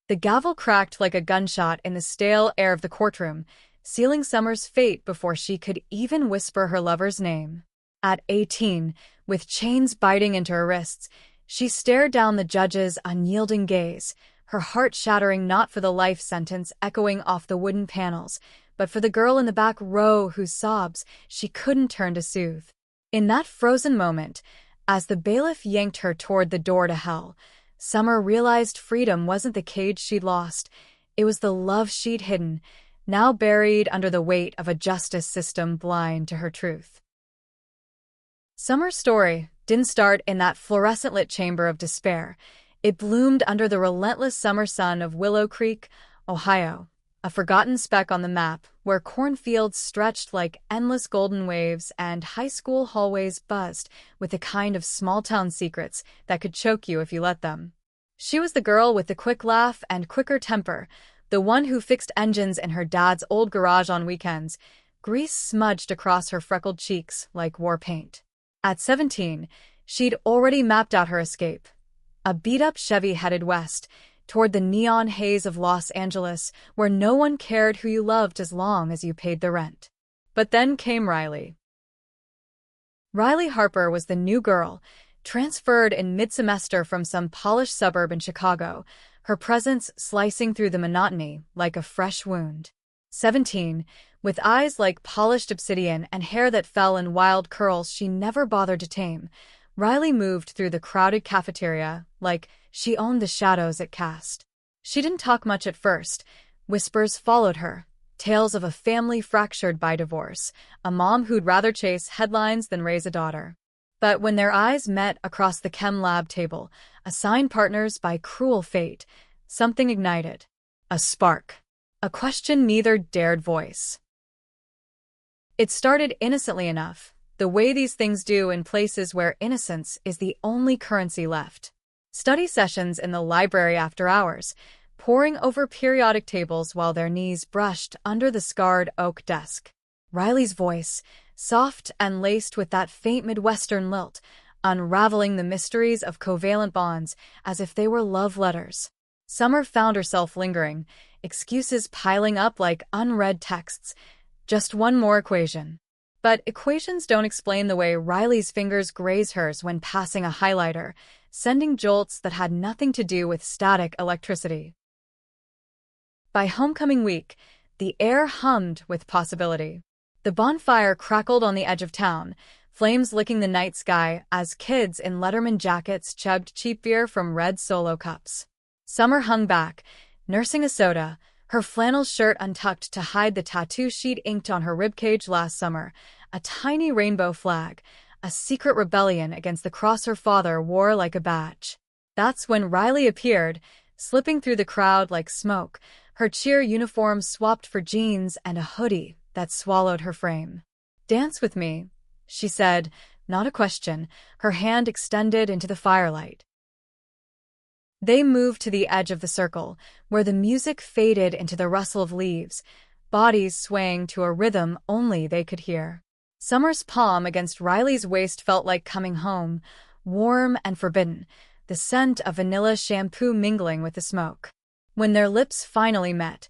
The gavel cracked like a gunshot in the stale air of the courtroom, sealing Summer's fate before she could even whisper her lover's name. At 18, with chains biting into her wrists, she stared down the judge's unyielding gaze, her heart shattering not for the life sentence echoing off the wooden panels, but for the girl in the back row whose sobs she couldn't turn to soothe. In that frozen moment, as the bailiff yanked her toward the door to hell, Summer realized freedom wasn't the cage she'd lost, it was the love she'd hidden, now buried under the weight of a justice system blind to her truth. Summer's story didn't start in that fluorescent-lit chamber of despair. It bloomed under the relentless summer sun of Willow Creek, Ohio, a forgotten speck on the map where cornfields stretched like endless golden waves and high school hallways buzzed with the kind of small-town secrets that could choke you if you let them. She was the girl with the quick laugh and quicker temper, the one who fixed engines in her dad's old garage on weekends, grease smudged across her freckled cheeks like war paint. At 17, she'd already mapped out her escape. A beat-up Chevy headed west, toward the neon haze of Los Angeles, where no one cared who you loved as long as you paid the rent. But then came Riley. Riley Harper was the new girl, transferred in mid-semester from some polished suburb in Chicago, her presence slicing through the monotony like a fresh wound. 17, with eyes like polished obsidian and hair that fell in wild curls she never bothered to tame, Riley moved through the crowded cafeteria like she owned the shadows it cast. She didn't talk much at first. Whispers followed her, tales of a family fractured by divorce, a mom who'd rather chase headlines than raise a daughter. But when their eyes met across the chem lab table, assigned partners by cruel fate, something ignited. A spark. A question neither dared voice. It started innocently enough, the way these things do in places where innocence is the only currency left. Study sessions in the library after hours, poring over periodic tables while their knees brushed under the scarred oak desk. Riley's voice, soft and laced with that faint Midwestern lilt, unraveling the mysteries of covalent bonds as if they were love letters. Summer found herself lingering, excuses piling up like unread texts. Just one more equation. But equations don't explain the way Riley's fingers graze hers when passing a highlighter, sending jolts that had nothing to do with static electricity. By homecoming week, the air hummed with possibility. The bonfire crackled on the edge of town, flames licking the night sky as kids in Letterman jackets chugged cheap beer from red Solo cups. Summer hung back, nursing a soda, her flannel shirt untucked to hide the tattoo she'd inked on her ribcage last summer, a tiny rainbow flag, a secret rebellion against the cross her father wore like a badge. That's when Riley appeared, slipping through the crowd like smoke, her cheer uniform swapped for jeans and a hoodie that swallowed her frame. "Dance with me," she said, not a question, her hand extended into the firelight. They moved to the edge of the circle, where the music faded into the rustle of leaves, bodies swaying to a rhythm only they could hear. Summer's palm against Riley's waist felt like coming home, warm and forbidden, the scent of vanilla shampoo mingling with the smoke. When their lips finally met,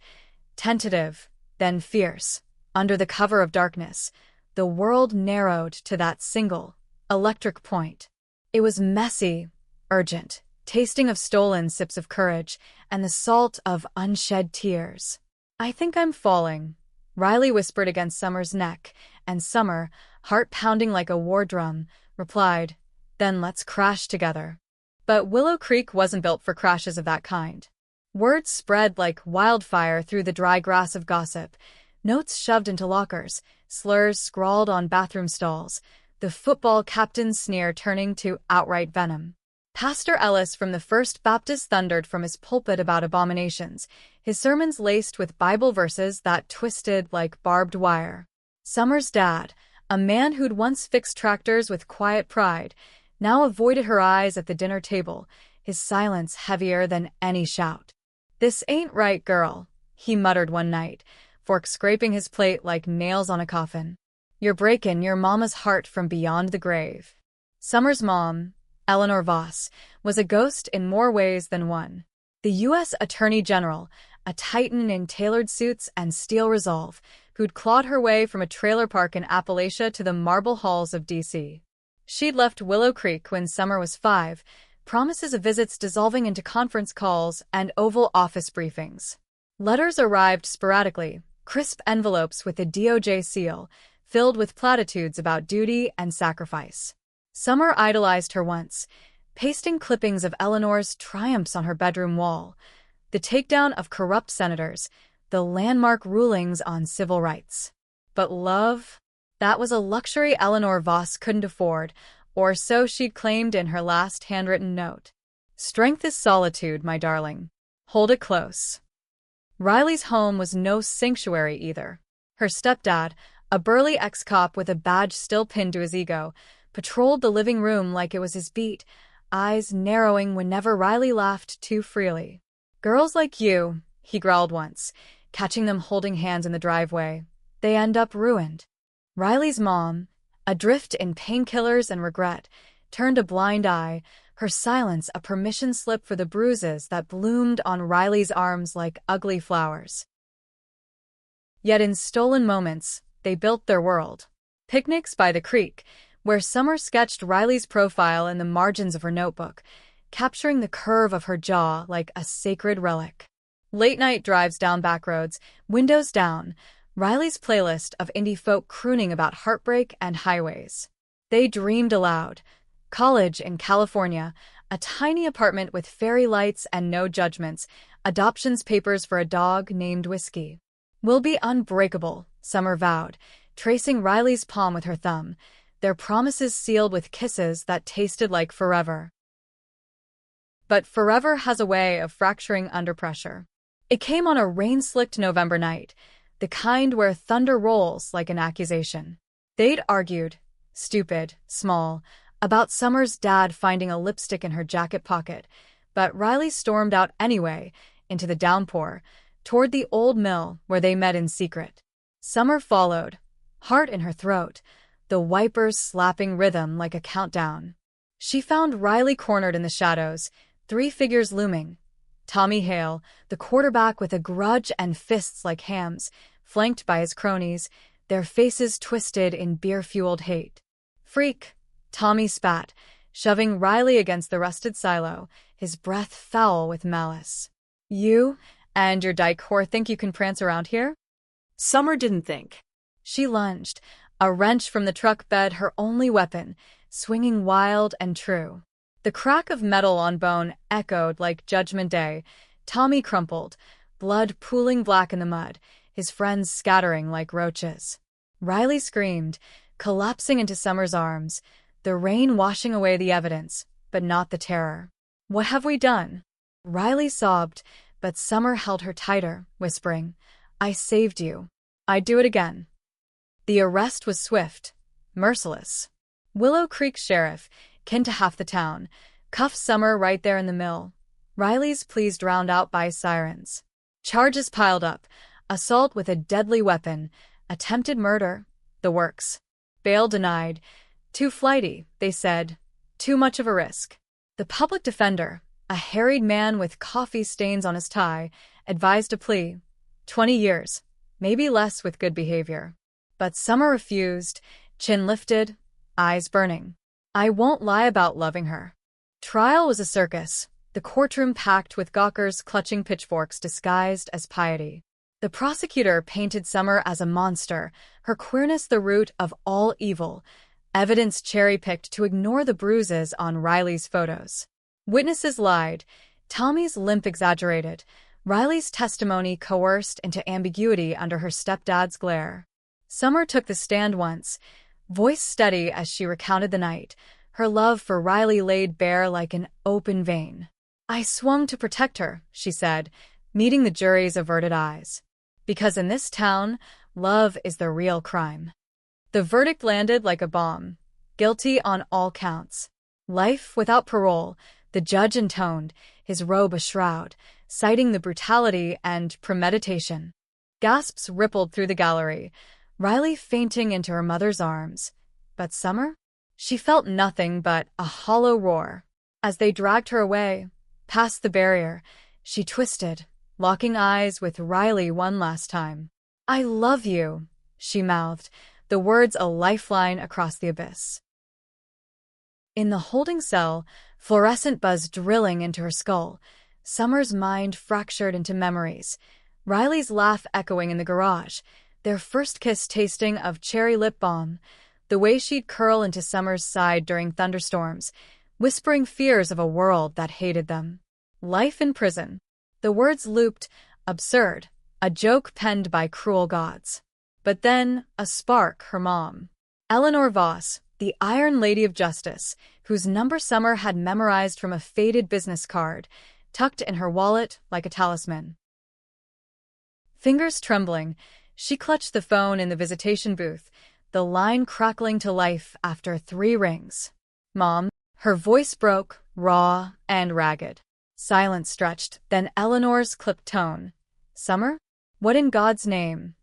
tentative, then fierce, under the cover of darkness, the world narrowed to that single, electric point. It was messy, urgent, tasting of stolen sips of courage and the salt of unshed tears. "I think I'm falling," Riley whispered against Summer's neck, and Summer, heart pounding like a war drum, replied, "Then let's crash together." But Willow Creek wasn't built for crashes of that kind. Words spread like wildfire through the dry grass of gossip, notes shoved into lockers, slurs scrawled on bathroom stalls, the football captain's sneer turning to outright venom. Pastor Ellis from the First Baptist thundered from his pulpit about abominations, his sermons laced with Bible verses that twisted like barbed wire. Summer's dad, a man who'd once fixed tractors with quiet pride, now avoided her eyes at the dinner table, his silence heavier than any shout. "This ain't right, girl," he muttered one night, fork scraping his plate like nails on a coffin. "You're breaking your mama's heart from beyond the grave." Summer's mom, Eleanor Voss, was a ghost in more ways than one. The U.S. Attorney General, a titan in tailored suits and steel resolve, who'd clawed her way from a trailer park in Appalachia to the marble halls of D.C. She'd left Willow Creek when Summer was 5, promises of visits dissolving into conference calls and Oval Office briefings. Letters arrived sporadically, crisp envelopes with a DOJ seal, filled with platitudes about duty and sacrifice. Summer idolized her once, pasting clippings of Eleanor's triumphs on her bedroom wall, the takedown of corrupt senators, the landmark rulings on civil rights. But love? That was a luxury Eleanor Voss couldn't afford, or so she'd claimed in her last handwritten note. Strength is solitude, my darling. Hold it close. Riley's home was no sanctuary either. Her stepdad, a burly ex-cop with a badge still pinned to his ego, patrolled the living room like it was his beat, eyes narrowing whenever Riley laughed too freely. Girls like you, he growled once, catching them holding hands in the driveway, they end up ruined. Riley's mom, adrift in painkillers and regret, turned a blind eye, her silence a permission slip for the bruises that bloomed on Riley's arms like ugly flowers. Yet in stolen moments, they built their world. Picnics by the creek, where Summer sketched Riley's profile in the margins of her notebook, capturing the curve of her jaw like a sacred relic. Late-night drives down back roads, windows down, Riley's playlist of indie folk crooning about heartbreak and highways. They dreamed aloud. College in California, a tiny apartment with fairy lights and no judgments, adoptions papers for a dog named Whiskey. We'll be unbreakable, Summer vowed, tracing Riley's palm with her thumb, their promises sealed with kisses that tasted like forever. But forever has a way of fracturing under pressure. It came on a rain-slicked November night, the kind where thunder rolls like an accusation. They'd argued, stupid, small, about Summer's dad finding a lipstick in her jacket pocket, but Riley stormed out anyway, into the downpour, toward the old mill where they met in secret. Summer followed, heart in her throat, the wipers slapping rhythm like a countdown. She found Riley cornered in the shadows, 3 figures looming. Tommy Hale, the quarterback with a grudge and fists like hams, flanked by his cronies, their faces twisted in beer-fueled hate. Freak, Tommy spat, shoving Riley against the rusted silo, his breath foul with malice. You and your dyke whore think you can prance around here? Summer didn't think. She lunged, a wrench from the truck bed her only weapon, swinging wild and true. The crack of metal on bone echoed like Judgment Day. Tommy crumpled, blood pooling black in the mud, his friends scattering like roaches. Riley screamed, collapsing into Summer's arms, the rain washing away the evidence, but not the terror. What have we done? Riley sobbed, but Summer held her tighter, whispering, I saved you. I'd do it again. The arrest was swift, merciless. Willow Creek Sheriff, kin to half the town, cuffed Summer right there in the mill. Riley's pleas drowned out by sirens. Charges piled up, assault with a deadly weapon, attempted murder, the works. Bail denied. Too flighty, they said. Too much of a risk. The public defender, a harried man with coffee stains on his tie, advised a plea. 20 years, maybe less with good behavior. But Summer refused, chin lifted, eyes burning. I won't lie about loving her. Trial was a circus, the courtroom packed with gawkers clutching pitchforks disguised as piety. The prosecutor painted Summer as a monster, her queerness the root of all evil, evidence cherry-picked to ignore the bruises on Riley's photos. Witnesses lied, Tommy's limp exaggerated, Riley's testimony coerced into ambiguity under her stepdad's glare. Summer took the stand once, voice steady as she recounted the night, her love for Riley laid bare like an open vein. I swung to protect her, she said, meeting the jury's averted eyes. Because in this town, love is the real crime. The verdict landed like a bomb, guilty on all counts. Life without parole, the judge intoned, his robe a shroud, citing the brutality and premeditation. Gasps rippled through the gallery, Riley fainting into her mother's arms. But Summer? She felt nothing but a hollow roar. As they dragged her away, past the barrier, She twisted, locking eyes with Riley one last time. "I love you," she mouthed, the words a lifeline across the abyss. In the holding cell, fluorescent buzz drilling into her skull, Summer's mind fractured into memories. Riley's laugh echoing in the garage, their first kiss tasting of cherry lip balm, the way she'd curl into Summer's side during thunderstorms, whispering fears of a world that hated them. Life in prison. The words looped, absurd, a joke penned by cruel gods. But then, a spark, her mom. Eleanor Voss, the Iron Lady of Justice, whose number Summer had memorized from a faded business card, tucked in her wallet like a talisman. Fingers trembling, she clutched the phone in the visitation booth, the line crackling to life after 3 rings. "Mom," her voice broke, raw and ragged. Silence stretched, then Eleanor's clipped tone. "Summer? What in God's name?"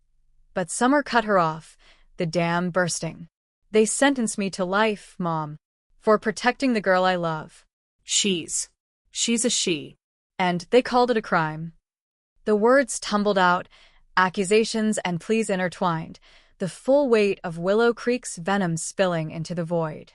But Summer cut her off, the dam bursting. "They sentenced me to life, Mom, for protecting the girl I love." She's a she. "And they called it a crime." The words tumbled out, accusations and pleas intertwined, the full weight of Willow Creek's venom spilling into the void.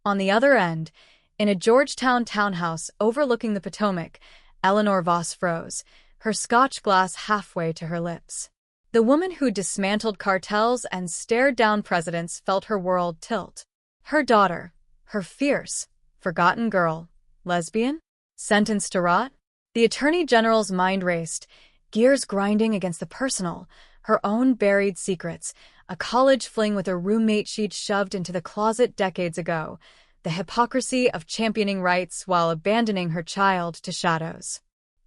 On the other end, in a Georgetown townhouse overlooking the Potomac, Eleanor Voss froze, her scotch glass halfway to her lips. The woman who dismantled cartels and stared down presidents felt her world tilt. Her daughter, her fierce, forgotten girl, lesbian? Sentenced to rot? The Attorney General's mind raced, gears grinding against the personal, her own buried secrets, a college fling with a roommate she'd shoved into the closet decades ago, the hypocrisy of championing rights while abandoning her child to shadows.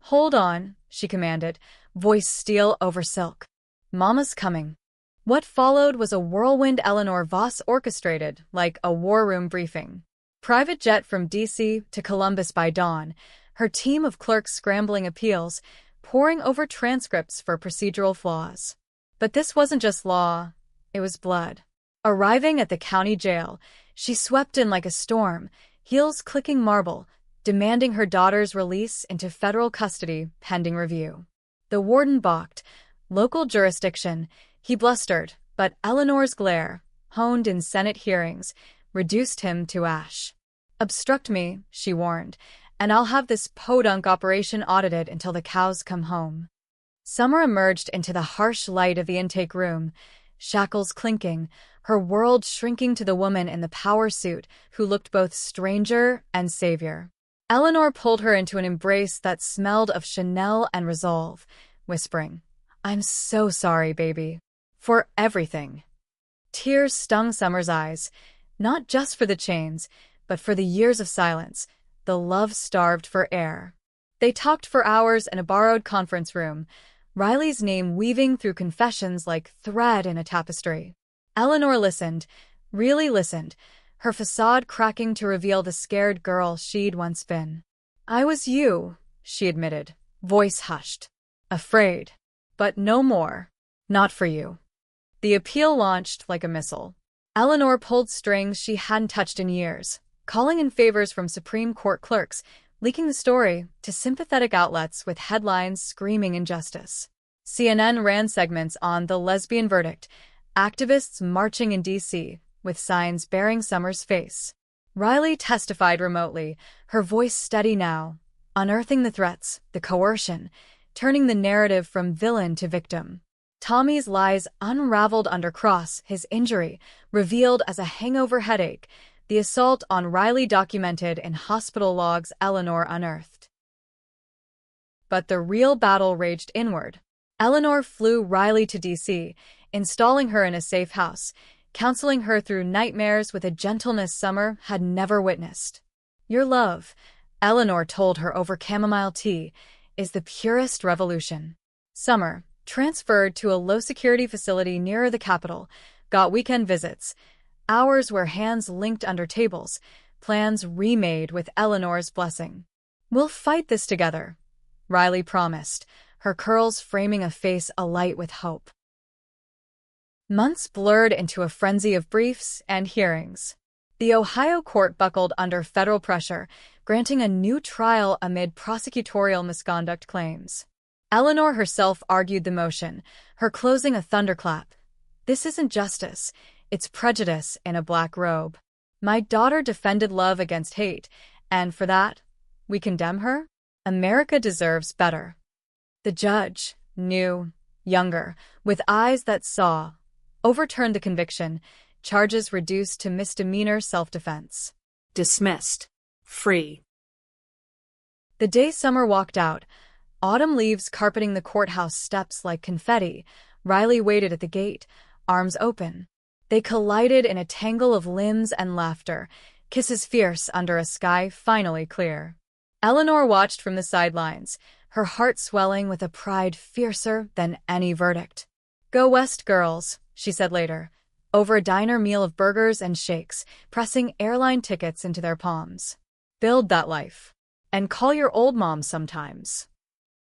"Hold on," she commanded, voice steel over silk. "Mama's coming." What followed was a whirlwind Eleanor Voss orchestrated, like a war room briefing. Private jet from D.C. to Columbus by dawn, her team of clerks scrambling appeals, poring over transcripts for procedural flaws. But this wasn't just law, it was blood. Arriving at the county jail, she swept in like a storm, heels clicking marble, demanding her daughter's release into federal custody pending review. The warden balked. Local jurisdiction, he blustered, but Eleanor's glare, honed in Senate hearings, reduced him to ash. "Obstruct me," she warned, "and I'll have this podunk operation audited until the cows come home." Summer emerged into the harsh light of the intake room, shackles clinking, her world shrinking to the woman in the power suit who looked both stranger and savior. Eleanor pulled her into an embrace that smelled of Chanel and resolve, whispering, "I'm so sorry, baby. For everything." Tears stung Summer's eyes, not just for the chains, but for the years of silence, the love starved for air. They talked for hours in a borrowed conference room, Riley's name weaving through confessions like thread in a tapestry. Eleanor listened, really listened, her facade cracking to reveal the scared girl she'd once been. "I was you," she admitted, voice hushed. "Afraid. But no more. Not for you." The appeal launched like a missile. Eleanor pulled strings she hadn't touched in years, calling in favors from Supreme Court clerks, leaking the story to sympathetic outlets with headlines screaming injustice. CNN ran segments on the lesbian verdict, activists marching in D.C., with signs bearing Summer's face. Riley testified remotely, her voice steady now, unearthing the threats, the coercion, turning the narrative from villain to victim. Tommy's lies unraveled under Cross, his injury, revealed as a hangover headache, the assault on Riley documented in hospital logs Eleanor unearthed. But the real battle raged inward. Eleanor flew Riley to D.C., installing her in a safe house, counseling her through nightmares with a gentleness Summer had never witnessed. "Your love," Eleanor told her over chamomile tea, "is the purest revolution." Summer, transferred to a low-security facility nearer the Capitol, got weekend visits, hours where hands linked under tables, plans remade with Eleanor's blessing. "We'll fight this together," Riley promised, her curls framing a face alight with hope. Months blurred into a frenzy of briefs and hearings. The Ohio court buckled under federal pressure, granting a new trial amid prosecutorial misconduct claims. Eleanor herself argued the motion, her closing a thunderclap. "This isn't justice, it's prejudice in a black robe. My daughter defended love against hate, and for that, we condemn her? America deserves better." The judge, new, younger, with eyes that saw, overturned the conviction, charges reduced to misdemeanor self-defense. Dismissed. Free. The day Summer walked out, autumn leaves carpeting the courthouse steps like confetti, Riley waited at the gate, arms open. They collided in a tangle of limbs and laughter, kisses fierce under a sky finally clear. Eleanor watched from the sidelines, her heart swelling with a pride fiercer than any verdict. "Go west, girls," she said later, over a diner meal of burgers and shakes, pressing airline tickets into their palms. "Build that life. And call your old mom sometimes."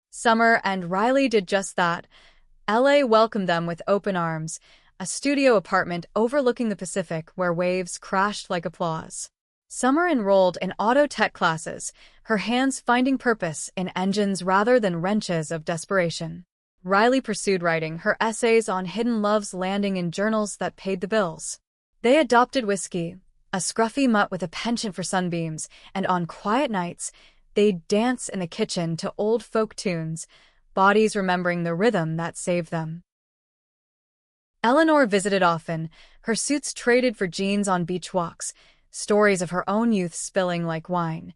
Summer and Riley did just that. LA welcomed them with open arms, a studio apartment overlooking the Pacific where waves crashed like applause. Summer enrolled in auto tech classes, her hands finding purpose in engines rather than wrenches of desperation. Riley pursued writing, her essays on hidden loves landing in journals that paid the bills. They adopted whiskey, a scruffy mutt with a penchant for sunbeams, and on quiet nights, they'd dance in the kitchen to old folk tunes, bodies remembering the rhythm that saved them. Eleanor visited often, her suits traded for jeans on beach walks, stories of her own youth spilling like wine.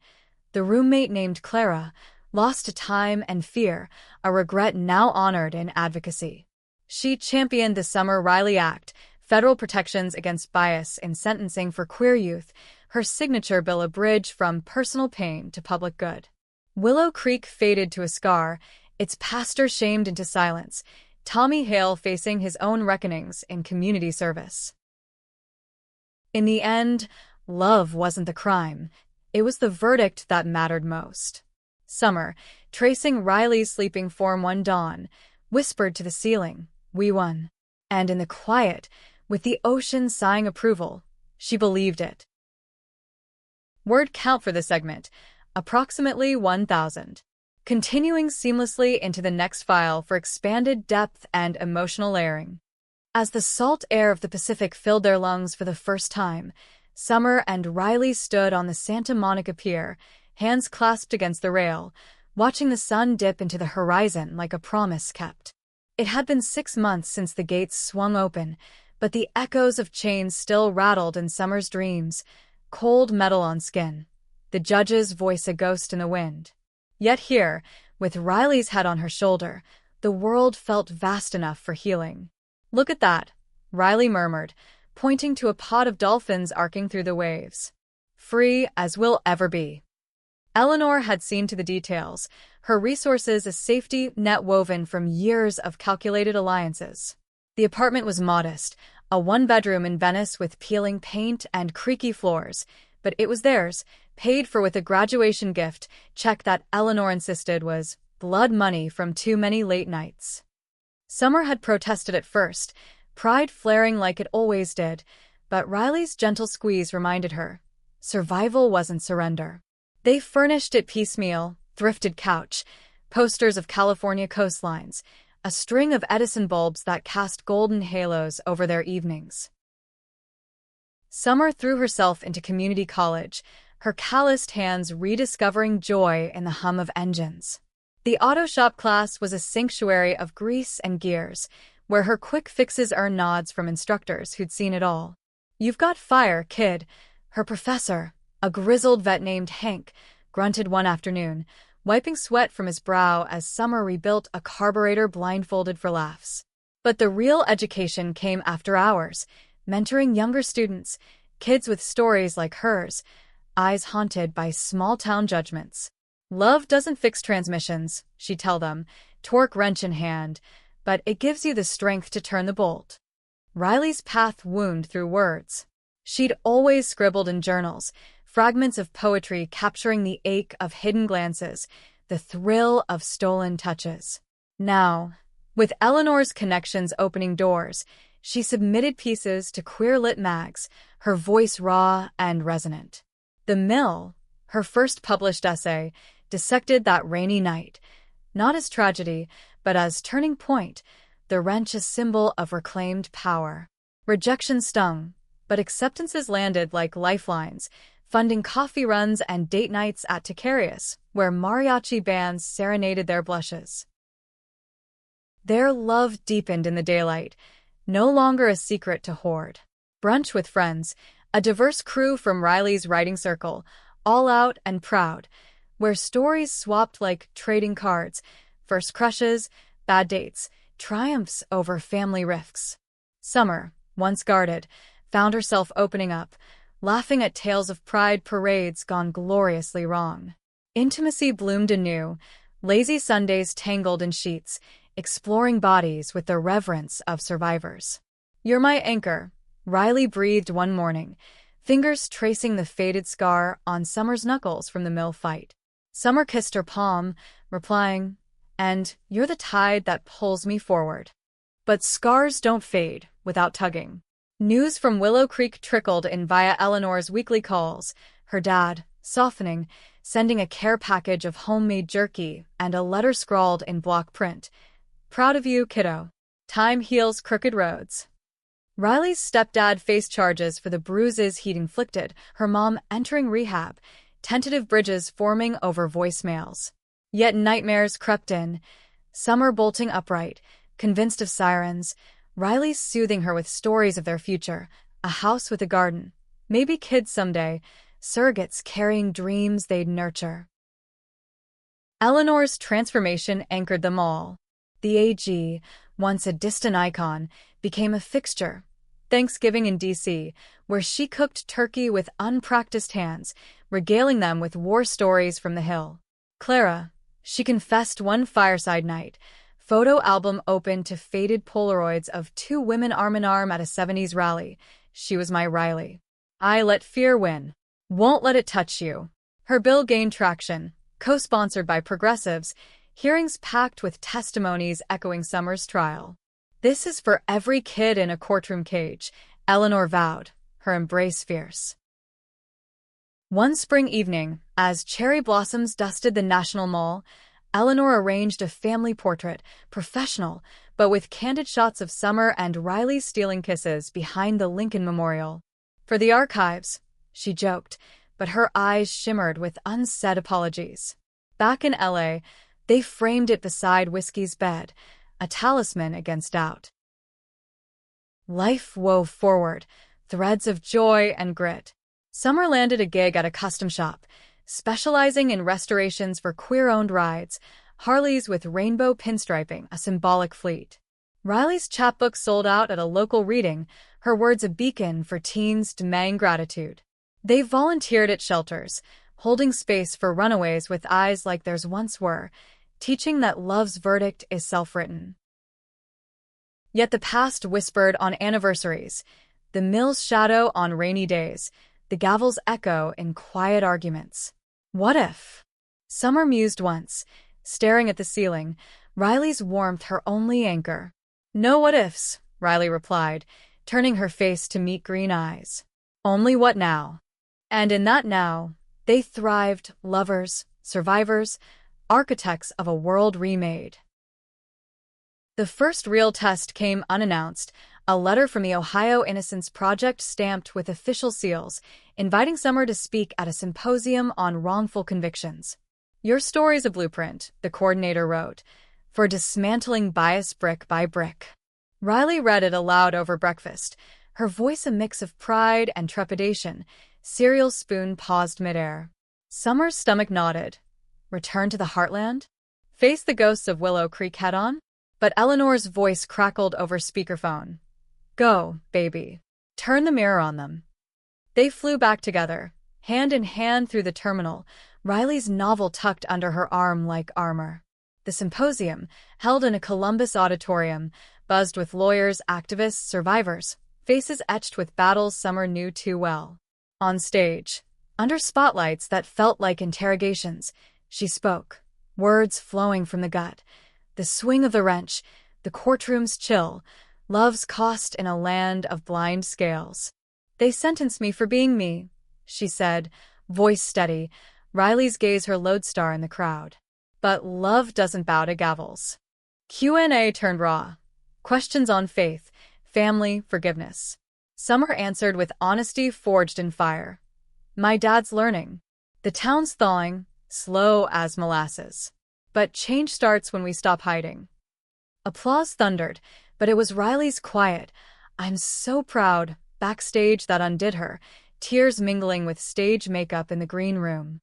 The roommate named Clara, lost to time and fear, a regret now honored in advocacy. She championed the Summer Riley Act, federal protections against bias in sentencing for queer youth, her signature bill a bridge from personal pain to public good. Willow Creek faded to a scar, its pastor shamed into silence, Tommy Hale facing his own reckonings in community service. In the end, love wasn't the crime. It was the verdict that mattered most. Summer, tracing Riley's sleeping form one dawn, whispered to the ceiling, "We won." And in the quiet, with the ocean sighing approval, she believed it. Word count for this segment, approximately 1,000. Continuing seamlessly into the next file for expanded depth and emotional layering. As the salt air of the Pacific filled their lungs for the first time, Summer and Riley stood on the Santa Monica Pier, hands clasped against the rail, watching the sun dip into the horizon like a promise kept. It had been 6 months since the gates swung open, but the echoes of chains still rattled in Summer's dreams, cold metal on skin, the judge's voice a ghost in the wind. Yet here, with Riley's head on her shoulder, the world felt vast enough for healing. "Look at that," Riley murmured, pointing to a pod of dolphins arcing through the waves. "Free as we'll ever be." Eleanor had seen to the details, her resources a safety net woven from years of calculated alliances. The apartment was modest, a one-bedroom in Venice with peeling paint and creaky floors, but it was theirs, paid for with a graduation gift check that Eleanor insisted was blood money from too many late nights. Summer had protested at first, pride flaring like it always did, but Riley's gentle squeeze reminded her, survival wasn't surrender. They furnished it piecemeal, thrifted couch, posters of California coastlines, a string of Edison bulbs that cast golden halos over their evenings. Summer threw herself into community college, her calloused hands rediscovering joy in the hum of engines. The auto shop class was a sanctuary of grease and gears, where her quick fixes earned nods from instructors who'd seen it all. "You've got fire, kid," her professor, a grizzled vet named Hank, grunted one afternoon, wiping sweat from his brow as Summer rebuilt a carburetor blindfolded for laughs. But the real education came after hours, mentoring younger students, kids with stories like hers, eyes haunted by small-town judgments. "Love doesn't fix transmissions," she'd tell them, torque wrench in hand, "but it gives you the strength to turn the bolt." Riley's path wound through words. She'd always scribbled in journals, fragments of poetry capturing the ache of hidden glances, the thrill of stolen touches. Now, with Eleanor's connections opening doors, She submitted pieces to queer-lit mags, her voice raw and resonant. The Mill, her first published essay, dissected that rainy night, not as tragedy, but as turning point, the wrench a symbol of reclaimed power. Rejection stung, but acceptances landed like lifelines, funding coffee runs and date nights at Ticarius, where mariachi bands serenaded their blushes. Their love deepened in the daylight, no longer a secret to hoard. Brunch with friends, a diverse crew from Riley's writing circle, all out and proud, where stories swapped like trading cards, first crushes, bad dates, triumphs over family rifts. Summer, once guarded, found herself opening up, laughing at tales of pride parades gone gloriously wrong. Intimacy bloomed anew, lazy Sundays tangled in sheets, exploring bodies with the reverence of survivors. "You're my anchor," Riley breathed one morning, fingers tracing the faded scar on Summer's knuckles from the Mill fight. Summer kissed her palm, replying, "And you're the tide that pulls me forward." But scars don't fade without tugging. News from Willow Creek trickled in via Eleanor's weekly calls, her dad, softening, sending a care package of homemade jerky and a letter scrawled in block print. "Proud of you, kiddo. Time heals crooked roads." Riley's stepdad faced charges for the bruises he'd inflicted, her mom entering rehab, tentative bridges forming over voicemails. Yet nightmares crept in, Summer bolting upright, convinced of sirens, Riley soothing her with stories of their future, a house with a garden, maybe kids someday, surrogates carrying dreams they'd nurture. Eleanor's transformation anchored them all. The AG, once a distant icon, became a fixture. Thanksgiving in D.C., where she cooked turkey with unpracticed hands, regaling them with war stories from the Hill. Clara, she confessed one fireside night, photo album open to faded Polaroids of two women arm-in-arm at a 70s rally. "She was my Riley. I let fear win. Won't let it touch you." Her bill gained traction, co-sponsored by progressives, hearings packed with testimonies echoing Summer's trial. "This is for every kid in a courtroom cage," Eleanor vowed, her embrace fierce. One spring evening, as cherry blossoms dusted the National Mall, Eleanor arranged a family portrait, professional, but with candid shots of Summer and Riley stealing kisses behind the Lincoln Memorial. "For the archives," she joked, but her eyes shimmered with unsaid apologies. Back in L.A., they framed it beside Whiskey's bed, a talisman against doubt. Life wove forward, threads of joy and grit. Summer landed a gig at a custom shop, specializing in restorations for queer-owned rides, Harleys with rainbow pinstriping, a symbolic fleet. Riley's chapbook sold out at a local reading, her words a beacon for teens demanding gratitude. They volunteered at shelters, holding space for runaways with eyes like theirs once were, teaching that love's verdict is self-written. Yet the past whispered on anniversaries, the Mill's shadow on rainy days, the gavel's echo in quiet arguments. What if? Summer mused once, staring at the ceiling, Riley's warmth her only anchor. "No what ifs," Riley replied, turning her face to meet green eyes. "Only what now?" And in that now, they thrived, lovers, survivors, architects of a world remade. The first real test came unannounced, a letter from the Ohio Innocence Project stamped with official seals, inviting Summer to speak at a symposium on wrongful convictions. "Your story's a blueprint," the coordinator wrote, "for dismantling bias brick by brick." Riley read it aloud over breakfast, her voice a mix of pride and trepidation, cereal spoon paused midair. Summer's stomach nodded. Return to the heartland? Face the ghosts of Willow Creek head-on? But Eleanor's voice crackled over speakerphone. "Go, baby. Turn the mirror on them." They flew back together, hand in hand through the terminal, Riley's novel tucked under her arm like armor. The symposium, held in a Columbus auditorium, buzzed with lawyers, activists, survivors, faces etched with battles Summer knew too well. On stage, under spotlights that felt like interrogations, she spoke, words flowing from the gut. The swing of the wrench, the courtroom's chill, Love's cost in a land of blind scales. They sentenced me for being me, she said, voice steady, Riley's gaze her lodestar in the crowd. But love doesn't bow to gavels. Q&A turned raw. Questions on faith, family, forgiveness. Summer answered with honesty forged in fire. My dad's learning. The town's thawing, slow as molasses. But change starts when we stop hiding. Applause thundered, but it was Riley's quiet, I'm so proud, backstage that undid her, tears mingling with stage makeup in the green room.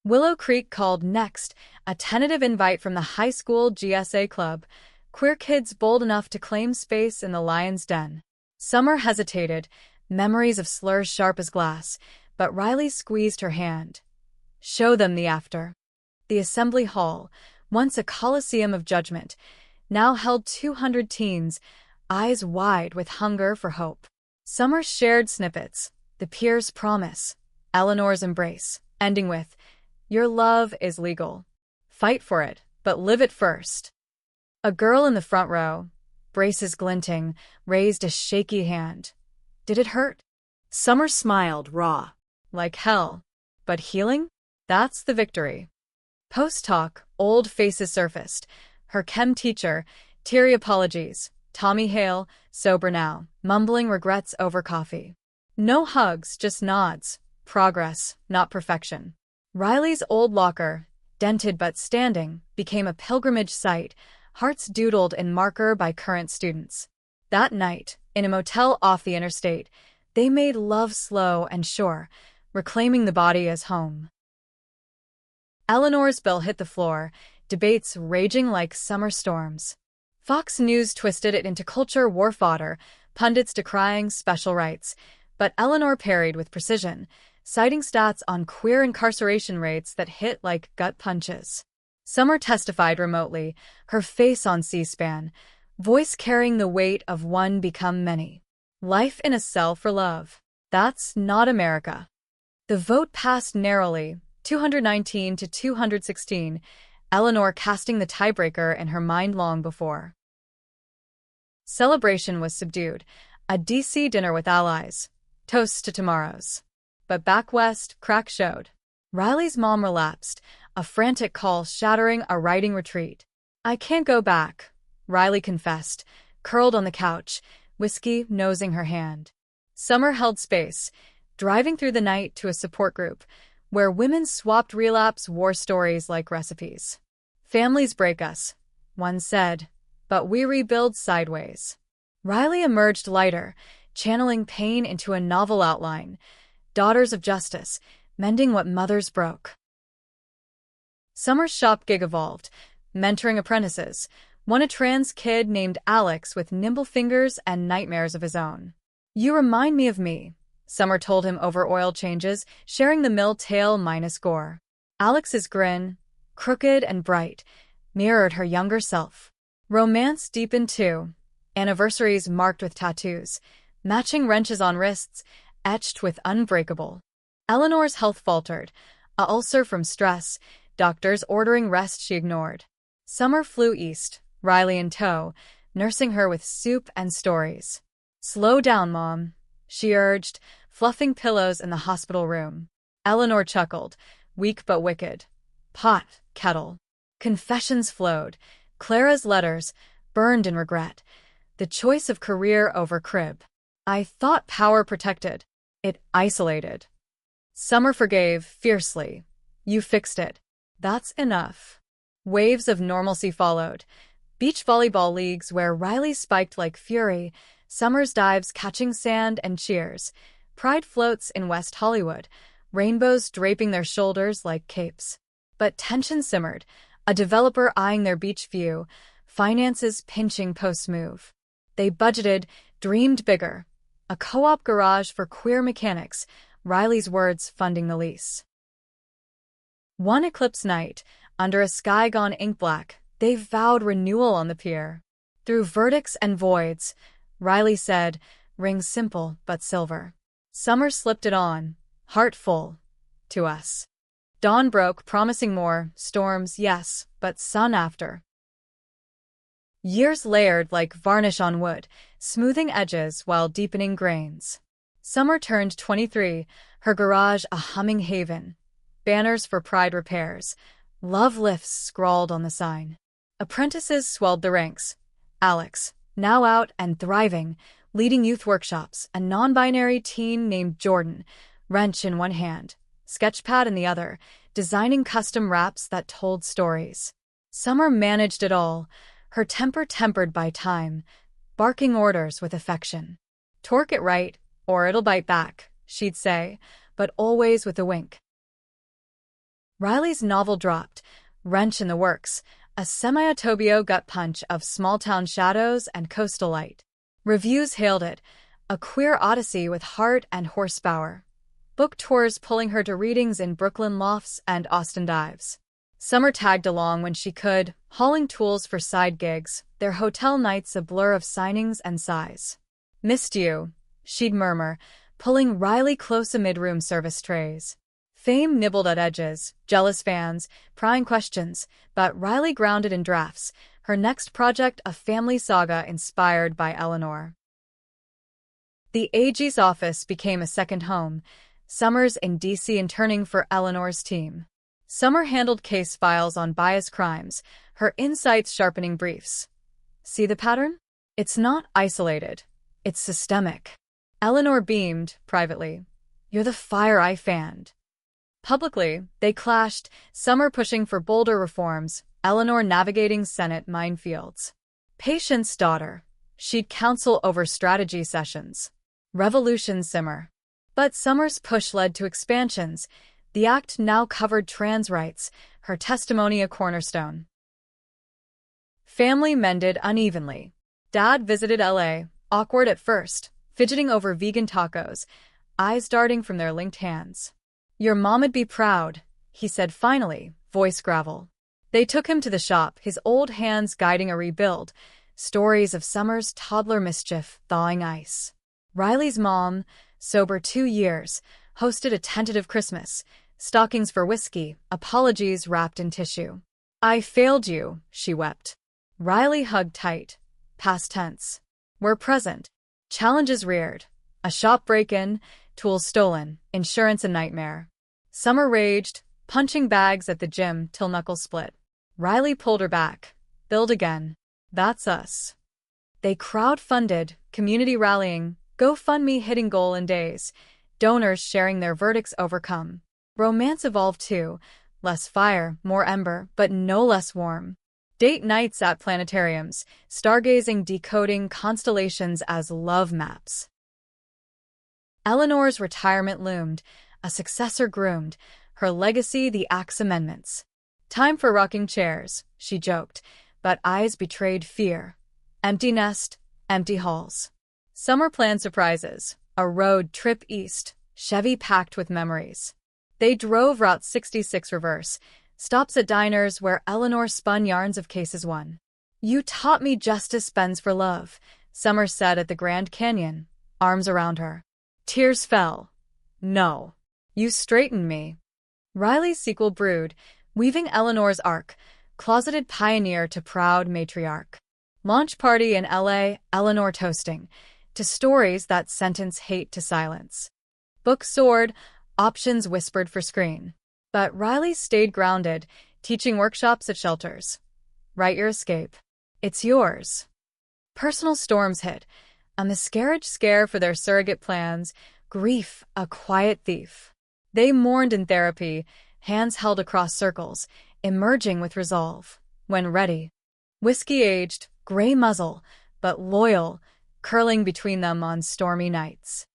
Willow Creek called next, a tentative invite from the high school GSA club, queer kids bold enough to claim space in the lion's den. Summer hesitated, memories of slurs sharp as glass, but Riley squeezed her hand. Show them the after. The assembly hall, once a coliseum of judgment, now held 200 teens, eyes wide with hunger for hope. Summer shared snippets, the peer's promise, Eleanor's embrace, ending with, your love is legal. Fight for it, but live it first. A girl in the front row, braces glinting, raised a shaky hand. Did it hurt? Summer smiled, raw. Like hell. But healing? That's the victory. Post-talk, old faces surfaced. Her chem teacher, teary apologies. Tommy Hale, sober now, mumbling regrets over coffee. No hugs, just nods. Progress, not perfection. Riley's old locker, dented but standing, became a pilgrimage site, hearts doodled in marker by current students. That night, in a motel off the interstate, they made love slow and sure, reclaiming the body as home. Eleanor's bill hit the floor, debates raging like summer storms. Fox News twisted it into culture war fodder, pundits decrying special rights, but Eleanor parried with precision, citing stats on queer incarceration rates that hit like gut punches. Summer testified remotely, her face on C-SPAN, voice carrying the weight of one become many. Life in a cell for love. That's not America. The vote passed narrowly, 219 to 216, Eleanor casting the tiebreaker in her mind long before. Celebration was subdued, a D.C. dinner with allies, toasts to tomorrows. But back west, crack showed. Riley's mom relapsed, a frantic call shattering a writing retreat. I can't go back, Riley confessed, curled on the couch, whiskey nosing her hand. Summer held space, driving through the night to a support group, where women swapped relapse war stories like recipes. Families break us, one said, but we rebuild sideways. Riley emerged lighter, channeling pain into a novel outline, Daughters of Justice, mending what mothers broke. Summer's shop gig evolved, mentoring apprentices, one a trans kid named Alex with nimble fingers and nightmares of his own. You remind me of me, Summer told him over oil changes, sharing the mill tale minus gore. Alex's grin, crooked and bright, mirrored her younger self. Romance deepened too, anniversaries marked with tattoos, matching wrenches on wrists, etched with unbreakable. Eleanor's health faltered, a ulcer from stress, doctors ordering rest she ignored. Summer flew east, Riley in tow, nursing her with soup and stories. Slow down, Mom, she urged, fluffing pillows in the hospital room. Eleanor chuckled, weak but wicked. Pot, kettle. Confessions flowed, Clara's letters, burned in regret. The choice of career over crib. I thought power protected. It isolated. Summer forgave, fiercely. You fixed it. That's enough. Waves of normalcy followed. Beach volleyball leagues where Riley spiked like fury, Summer's dives catching sand and cheers. Pride floats in West Hollywood, rainbows draping their shoulders like capes. But tension simmered, a developer eyeing their beach view, finances pinching post-move. They budgeted, dreamed bigger. A co-op garage for queer mechanics, Riley's words funding the lease. One eclipse night, under a sky gone ink black, they vowed renewal on the pier. Through verdicts and voids, Riley said, rings simple but silver. Summer slipped it on, heart full, to us. Dawn broke, promising more, storms, yes, but sun after. Years layered like varnish on wood, smoothing edges while deepening grains. Summer turned 23, her garage a humming haven. Banners for Pride repairs. Love lifts scrawled on the sign. Apprentices swelled the ranks. Alex, now out and thriving, leading youth workshops, a non-binary teen named Jordan, wrench in one hand, sketchpad in the other, designing custom wraps that told stories. Summer managed it all, her temper tempered by time, barking orders with affection. Torque it right, or it'll bite back, she'd say, but always with a wink. Riley's novel dropped, wrench in the works, a semi-autobio gut punch of small-town shadows and coastal light. Reviews hailed it, a queer odyssey with heart and horsepower. Book tours pulling her to readings in Brooklyn lofts and Austin dives. Summer tagged along when she could, hauling tools for side gigs, their hotel nights a blur of signings and sighs. "Missed you," she'd murmur, pulling Riley close amid room service trays. Fame nibbled at edges, jealous fans, prying questions, but Riley grounded in drafts, her next project a family saga inspired by Eleanor. The AG's office became a second home, Summers in D.C. interning for Eleanor's team. Summer handled case files on bias crimes, her insights sharpening briefs. See the pattern? It's not isolated. It's systemic. Eleanor beamed, privately. "You're the fire I fanned." Publicly, they clashed, Summer pushing for bolder reforms, Eleanor navigating Senate minefields. Patience, daughter. She'd counsel over strategy sessions. Revolution simmer. But Summer's push led to expansions. The act now covered trans rights, her testimony a cornerstone. Family mended unevenly. Dad visited LA, awkward at first, fidgeting over vegan tacos, eyes darting from their linked hands. "Your mom'd be proud," he said finally, voice gravel. They took him to the shop, his old hands guiding a rebuild, stories of Summer's toddler mischief thawing ice. Riley's mom, sober 2 years, hosted a tentative Christmas, stockings for whiskey, apologies wrapped in tissue. "I failed you," she wept. Riley hugged tight. Past tense. "We're present." Challenges reared. A shop break-in, tools stolen, insurance a nightmare. Summer raged, punching bags at the gym till knuckles split. Riley pulled her back. "Build again. That's us." They crowd-funded, community rallying, GoFundMe hitting goal in days, donors sharing their verdicts overcome. Romance evolved too, less fire, more ember, but no less warm. Date nights at planetariums, stargazing decoding constellations as love maps. Eleanor's retirement loomed, a successor groomed, her legacy the Axe Amendments. "Time for rocking chairs," she joked, but eyes betrayed fear. Empty nest, empty halls. Summer planned surprises, a road trip east, Chevy packed with memories. They drove Route 66 reverse, stops at diners where Eleanor spun yarns of cases won. "You taught me justice bends for love," Summer said at the Grand Canyon, arms around her. Tears fell. "No. You straightened me." Riley's sequel brewed, weaving Eleanor's arc, closeted pioneer to proud matriarch. Launch party in LA, Eleanor toasting, to stories that sentence hate to silence. Book soared, options whispered for screen. But Riley stayed grounded, teaching workshops at shelters. Write your escape. It's yours. Personal storms hit, a miscarriage scare for their surrogate plans, grief a quiet thief. They mourned in therapy, hands held across circles, emerging with resolve. When ready. Whiskey-aged, gray muzzle, but loyal, curling between them on stormy nights.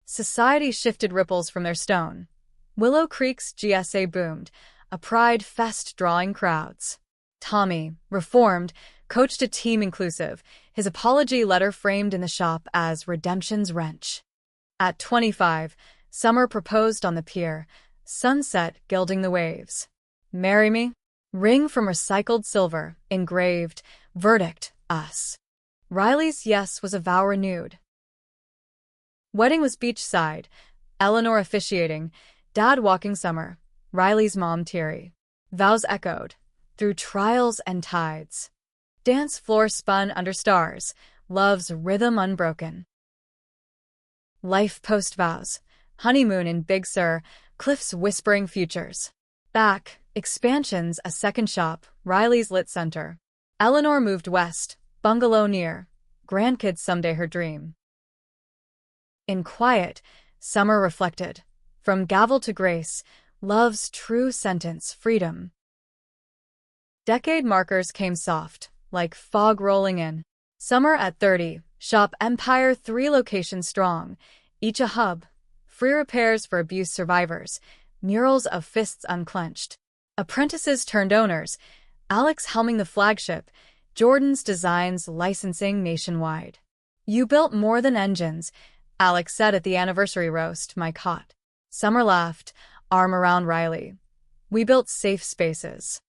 Society shifted ripples from their stone. Willow Creek's GSA boomed, a pride fest drawing crowds. Tommy, reformed, coached a team inclusive, his apology letter framed in the shop as redemption's wrench. At 25, Summer proposed on the pier, sunset gilding the waves. "Marry me?" Ring from recycled silver, engraved, verdict, us. Riley's yes was a vow renewed. Wedding was beachside, Eleanor officiating, Dad walking Summer, Riley's mom teary. Vows echoed, through trials and tides. Dance floor spun under stars, love's rhythm unbroken. Life post-vows, honeymoon in Big Sur, Cliff's whispering futures. Back, expansions, a second shop, Riley's lit center. Eleanor moved west, bungalow near, grandkids someday her dream. In quiet, Summer reflected. From gavel to grace, love's true sentence, freedom. Decade markers came soft, like fog rolling in. Summer at 30, shop empire 3 locations strong, each a hub. Free repairs for abuse survivors, murals of fists unclenched. Apprentices turned owners, Alex helming the flagship, Jordan's designs licensing nationwide. You built more than engines, Alex said at the anniversary roast, my cot. Summer laughed, arm around Riley. We built safe spaces.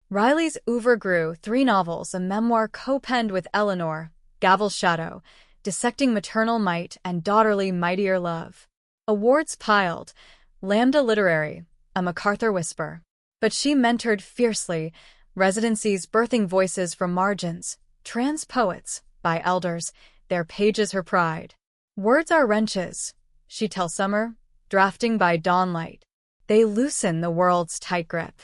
Riley's oeuvre grew, 3 novels, a memoir co-penned with Eleanor, Gavel's Shadow, dissecting maternal might and daughterly mightier love. Awards piled, Lambda Literary, a MacArthur Whisper. But she mentored fiercely, residencies birthing voices from margins, trans poets, by elders, their pages her pride. Words are wrenches, she tells Summer, drafting by dawnlight. They loosen the world's tight grip.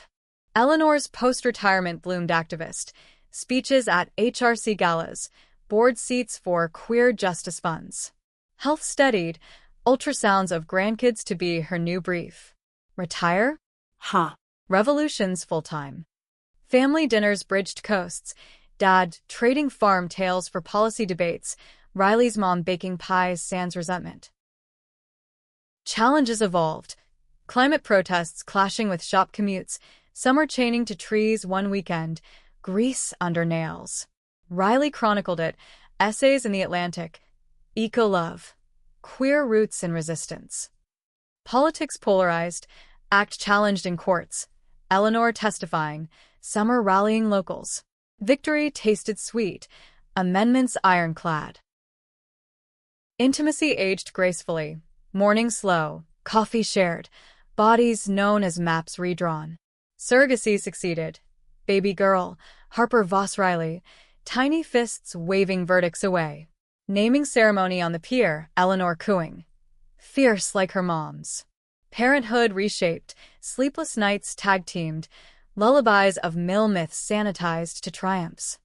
Eleanor's post-retirement bloomed activist, speeches at HRC galas, board seats for queer justice funds. Health steadied, ultrasounds of grandkids to be her new brief. Retire? Revolutions full-time. Family dinners bridged coasts, Dad trading farm tales for policy debates, Riley's mom baking pies sans resentment. Challenges evolved. Climate protests clashing with shop commutes, Summer chaining to trees one weekend, grease under nails. Riley chronicled it, essays in The Atlantic, eco-love, queer roots in resistance. Politics polarized, act challenged in courts, Eleanor testifying, Summer rallying locals. Victory tasted sweet, amendments ironclad. Intimacy aged gracefully, morning slow, coffee shared, bodies known as maps redrawn. Surrogacy succeeded. Baby girl, Harper Voss Riley, tiny fists waving verdicts away. Naming ceremony on the pier, Eleanor cooing. Fierce like her mom's. Parenthood reshaped, sleepless nights tag-teamed, lullabies of mill myths sanitized to triumphs.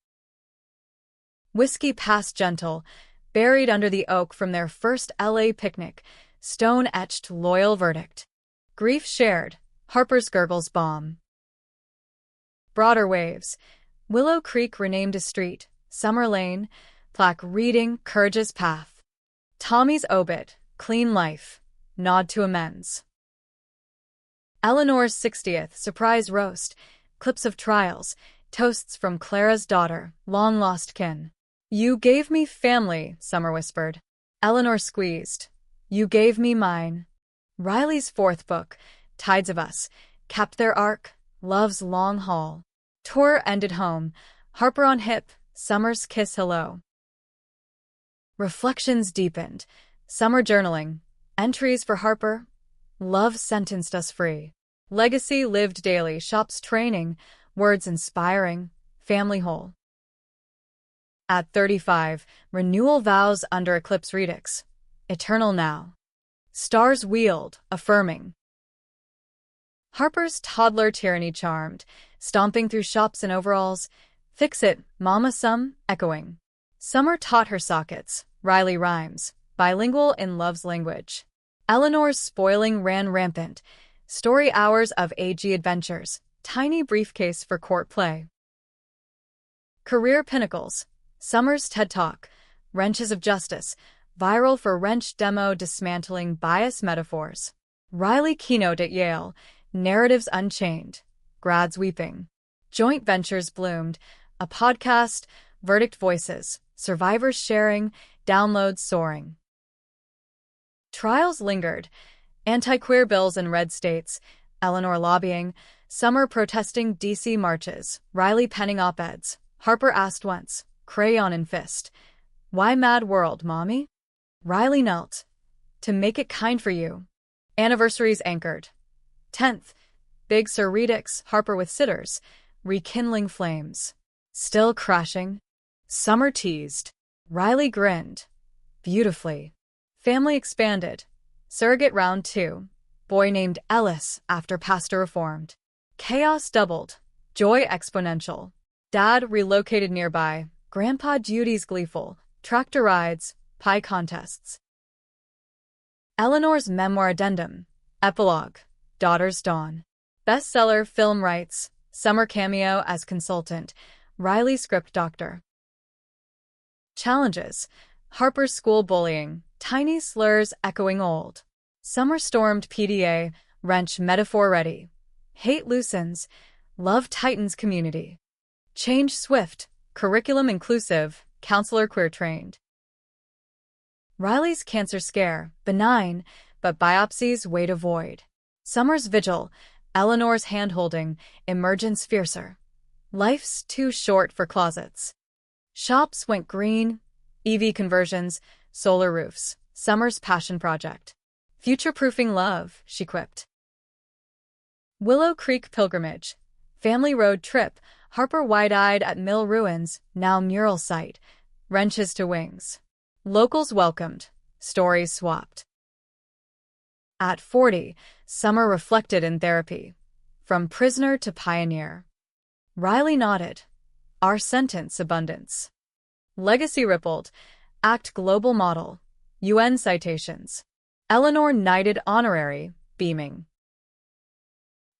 Whiskey past gentle, buried under the oak from their first LA picnic, stone-etched loyal verdict. Grief shared, Harper's gurgles balm. Broader waves, Willow Creek renamed a street, Summer Lane, plaque reading Courage's path. Tommy's obit, clean life, nod to amends. Eleanor's 60th surprise roast, clips of trials, toasts from Clara's daughter, long-lost kin. You gave me family, Summer whispered. Eleanor squeezed. You gave me mine. Riley's 4th book, Tides of Us, capped their arc, Love's Long Haul. Tour ended home, Harper on hip, Summer's kiss hello. Reflections deepened, Summer journaling, entries for Harper. Love sentenced us free. Legacy lived daily, shops training, words inspiring, family whole. At 35, renewal vows under eclipse redux. Eternal now. Stars wheeled, affirming. Harper's toddler tyranny charmed, stomping through shops in overalls. Fix it, Mama some, echoing. Summer taught her sockets, Riley rhymes, bilingual in love's language. Eleanor's spoiling ran rampant, story hours of AG adventures, tiny briefcase for court play. Career pinnacles, Summer's TED Talk, wrenches of justice, viral for wrench demo dismantling bias metaphors. Riley keynote at Yale, narratives unchained, grads weeping. Joint ventures bloomed, a podcast, verdict voices, survivors sharing, downloads soaring. Trials lingered, anti-queer bills in red states, Eleanor lobbying, Summer protesting DC marches, Riley penning op-eds. Harper asked once, crayon in fist, why mad world, mommy? Riley knelt, to make it kind for you. Anniversaries anchored. 10th, Big Sur Redux, Harper with sitters, rekindling flames. Still crashing? Summer teased. Riley grinned. Beautifully. Family expanded. Surrogate round 2. Boy named Ellis after pastor reformed. Chaos doubled. Joy exponential. Dad relocated nearby. Grandpa duties gleeful. Tractor rides. Pie contests. Eleanor's memoir addendum. Epilogue. Daughter's Dawn. Bestseller film rights. Summer cameo as consultant. Riley script doctor. Challenges. Harper's school bullying. Tiny slurs echoing old. Summer stormed PDA. Wrench metaphor ready. Hate loosens. Love tightens community. Change swift. Curriculum inclusive. Counselor queer trained. Riley's cancer scare. Benign, but biopsies wait avoid. Summer's vigil. Eleanor's handholding. Emergence fiercer. Life's too short for closets. Shops went green. EV conversions. Solar roofs. Summer's passion project. Future-proofing love, she quipped. Willow Creek pilgrimage. Family road trip. Harper wide-eyed at mill ruins, now mural site. Wrenches to wings. Locals welcomed. Stories swapped. At 40, Summer reflected in therapy. From prisoner to pioneer. Riley nodded. Our sentence abundance. Legacy rippled. Act global model. UN citations. Eleanor knighted honorary, beaming.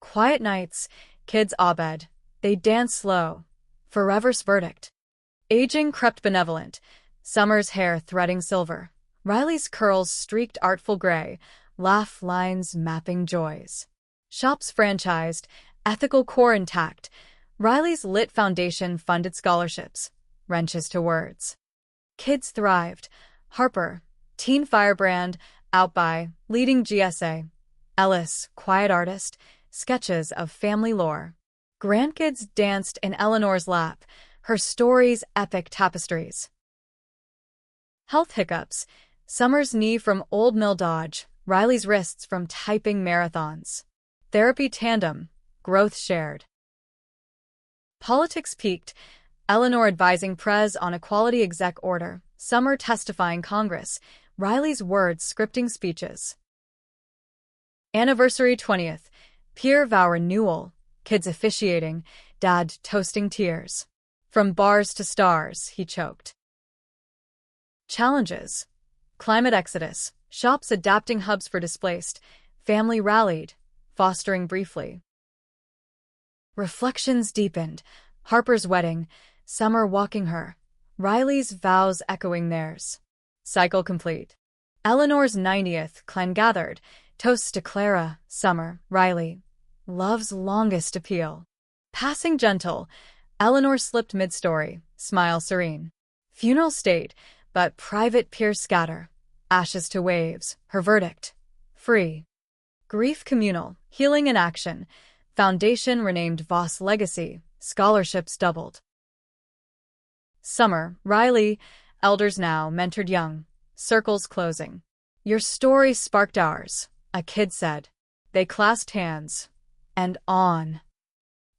Quiet nights, kids abed. They dance slow. Forever's verdict. Aging crept benevolent. Summer's hair threading silver. Riley's curls streaked artful gray. Laugh lines mapping joys. Shops franchised. Ethical core intact. Riley's lit foundation funded scholarships. Wrenches to words. Kids thrived. Harper, teen firebrand, out by, leading GSA. Ellis, quiet artist, sketches of family lore. Grandkids danced in Eleanor's lap, her stories epic tapestries. Health hiccups. Summer's knee from old mill dodge, Riley's wrists from typing marathons. Therapy tandem, growth shared. Politics peaked. Eleanor advising Prez on equality exec order. Summer testifying Congress. Riley's words scripting speeches. Anniversary 20th. Peer vow renewal. Kids officiating. Dad toasting tears. From bars to stars, he choked. Challenges. Climate exodus. Shops adapting hubs for displaced. Family rallied. Fostering briefly. Reflections deepened. Harper's wedding. Summer walking her. Riley's vows echoing theirs. Cycle complete. Eleanor's 90th, clan gathered. Toasts to Clara, Summer, Riley. Love's longest appeal. Passing gentle. Eleanor slipped mid-story, smile serene. Funeral state, but private peers scatter. Ashes to waves, her verdict. Free. Grief communal, healing in action. Foundation renamed Voss Legacy, scholarships doubled. Summer, Riley, elders now, mentored young. Circles closing. Your story sparked ours, a kid said. They clasped hands. And on.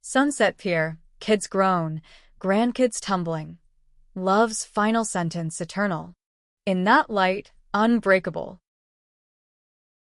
Sunset pier, kids grown, grandkids tumbling. Love's final sentence eternal. In that light, unbreakable.